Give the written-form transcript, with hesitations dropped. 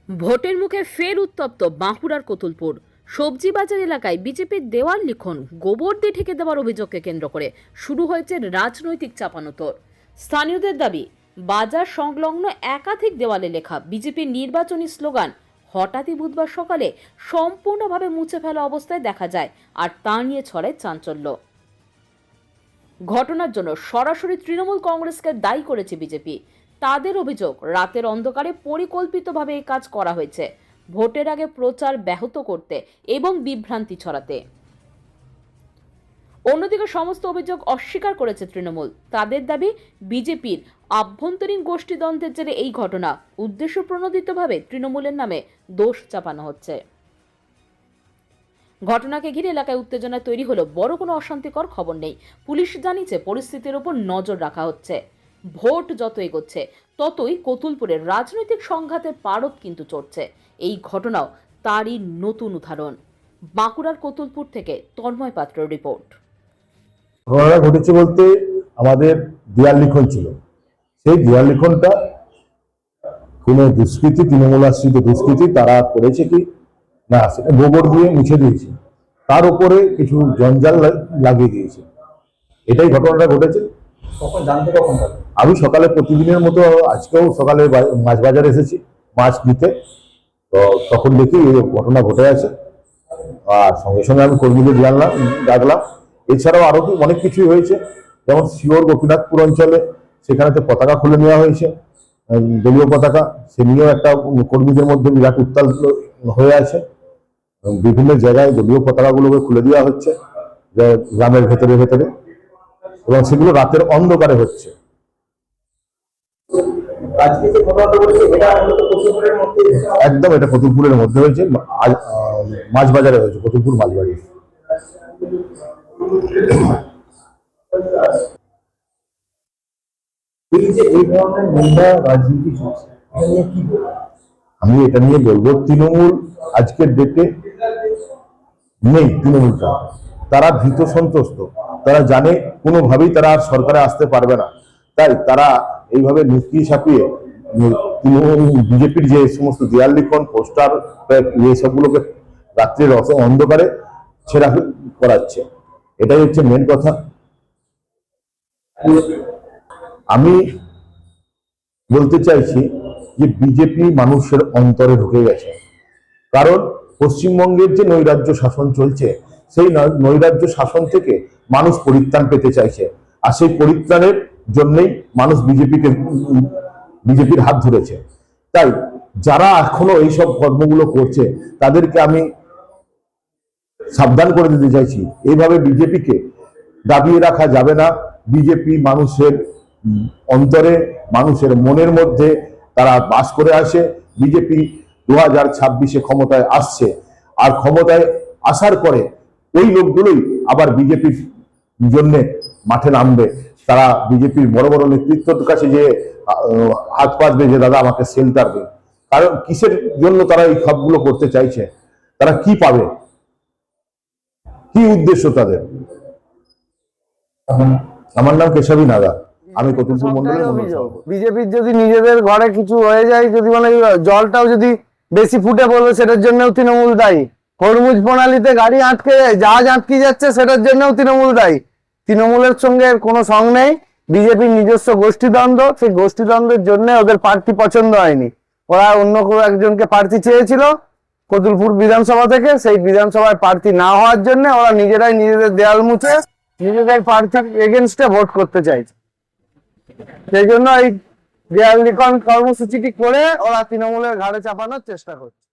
ভোটের মুখে ফের উত্তপ্ত বাঁকুড়ার কতুলপুর। সবজি বাজার এলাকায় বিজেপির দেওয়াল লিখন গোবর দিয়ে ঢেকে দেওয়ার অভিযোগকে কেন্দ্র করে শুরু হয়েছে রাজনৈতিক চাপানোতর। স্থানীয়দের দাবি, বাজার সংলগ্ন একাধিক দেওয়ালে লেখা বিজেপির নির্বাচনী স্লোগান হঠাৎই বুধবার সকালে সম্পূর্ণভাবে মুছে ফেলা অবস্থায় দেখা যায়, আর তা নিয়ে ছড়ায় চাঞ্চল্য। ঘটনার জন্য সরাসরি তৃণমূল কংগ্রেসকে দায়ী করেছে বিজেপি। তাদের অভিযোগ, রাতের অন্ধকারে পরিকল্পিতভাবে এই কাজ করা হয়েছে ভোটের আগে প্রচার ব্যাহত করতে এবং বিভ্রান্তি ছড়াতে। অন্যদিকে সমস্ত অভিযোগ অস্বীকার করেছে তৃণমূল। তাদের দাবি, বিজেপির আভ্যন্তরীণ গোষ্ঠীদ্বন্দ্বের জেরে এই ঘটনা, উদ্দেশ্য প্রণোদিতভাবে তৃণমূলের নামে দোষ চাপানো হচ্ছে। ঘটনাকে ঘিরে এলাকায় উত্তেজনা তৈরি হলো বড় কোনো অশান্তিকর খবর নেই। পুলিশ জানিয়েছে পরিস্থিতির উপর নজর রাখা হচ্ছে। ভোট যত এগোচ্ছে ততই কতুলপুরের রাজনৈতিক সংঘাতের পারদ কিন্তু চড়ছে। এই ঘটনাও তারই নতুন উদাহরণ। বাঁকুড়ার কতুলপুর থেকে তন্ময় পাত্রের রিপোর্ট। ঘটনা ঘটেছে বলতে আমাদের দেয়াল লিখন ছিল, সেই দেয়াল লিখনটা কোনো দুষ্কৃতী, তৃণমূল আশ্রিত দুষ্কৃতী তারা করেছে কি না, সেটা গোবর দিয়ে মুছে দিয়েছে, তার উপরে কিছু জঞ্জাল লাগিয়ে দিয়েছে। এটাই ঘটনাটা ঘটেছে। আমি সকালে প্রতিদিনের মতো আজকেও সকালে মাছ বাজারে এসেছি মাছ নিতে, তো তখন দেখি এই ঘটনা ঘটে আছে। আর সঙ্গে সঙ্গে আমি কর্মীদের ডাকলাম। এছাড়াও আরো অনেক কিছুই হয়েছে, যেমন শিওর গোপীনাথপুর অঞ্চলে সেখানেতে পতাকা খুলে নেওয়া হয়েছে, দলীয় পতাকা, সে নিয়েও একটা কর্মীদের মধ্যে বিরাট উত্তাল হয়ে আছে। বিভিন্ন জায়গায় দলীয় পতাকাগুলোকে খুলে দেওয়া হচ্ছে গ্রামের ভেতরে ভেতরে, এবং সেগুলো রাতের অন্ধকারে হচ্ছে। একদম এটা কতুলপুরের মধ্যে হয়েছে, মাছ বাজারে হয়েছে, কতুলপুর মাছ বাজারে। আমি এটা নিয়ে বলবো, তৃণমূল আজকের ডেটে নেই। তৃণমূলটা তারা ভীত সন্ত্রস্ত, তারা জানে কোনোভাবেই তারা আর সরকারে আসতে পারবে না, তাই তারা এইভাবে লুকিয়ে ছাপিয়ে বিজেপির যে সমস্ত দেয়াল লিখন, পোস্টার, সবগুলোকে রাত্রির অন্ধকারে ছেঁড়া করাচ্ছে। এটাই হচ্ছে মেন কথা। আমি বলতে চাইছি যে বিজেপি মানুষের অন্তরে ঢুকে গেছে, কারণ পশ্চিমবঙ্গের যে নৈরাজ্য শাসন চলছে, সেই নৈরাজ্য শাসন থেকে মানুষ পরিত্রাণ পেতে চাইছে, আর সেই পরিত্রাণের জন্যই মানুষ বিজেপির হাত ধরেছে। তাই যারা এখনো এইসব কর্মগুলো করছে তাদেরকে আমি সাবধান করে দিতে চাইছি, এইভাবে বিজেপিকে দাবিয়ে রাখা যাবে না। বিজেপি মানুষের অন্তরে, মানুষের মনের মধ্যে তারা বাস করে আসে। বিজেপি 2026-এ ক্ষমতায় আসছে, আর ক্ষমতায় আসার পরে ওই লোকগুলোই আবার বিজেপির জন্য মাঠে নামবে। তারা বিজেপির বড় বড় নেতৃত্বের কাছে যে হাত পাতবে যে দাদা আমাকে শেল্টার দিন। কারণ কিসের জন্য তারা এই সবগুলো করতে চাইছে? তারা কি পাবে, কি উদ্দেশ্য তাদের? আমার নাম কেশবী নাগা, আমি কতুলপুর মন্ডলের বিজেপির যদি নিজেদের ঘরে কিছু হয়ে যায়, যদি মানে জলটাও যদি বেশি ফুটে পড়বে, সেটার জন্যও তৃণমূল দায়ী। হরমুজ প্রণালীতে গাড়ি আটকে জাহাজ আটকে যাচ্ছে, সেটার জন্যও তৃণমূল দায়ী। তৃণমূলের সঙ্গে কোনো সং নেই। বিজেপির নিজস্ব গোষ্ঠীদ্বন্দ্ব, সেই গোষ্ঠীদ্বন্দ্বের জন্য ওদের প্রার্থী পছন্দ হয়নি। ওরা অন্য কোনো একজনকে প্রার্থী চেয়েছিল কতুলপুর বিধানসভা থেকে, সেই বিধানসভায় প্রার্থী না হওয়ার জন্য ওরা নিজেরাই নিজেদের দেয়াল মুছে নিজেদের প্রার্থীর এগেনস্টে ভোট করতে চাইছে। সেই জন্য এই দেয়াল লিখন কর্মসূচিটি করে ওরা তৃণমূলের ঘাড়ে চাপানোর চেষ্টা করছে।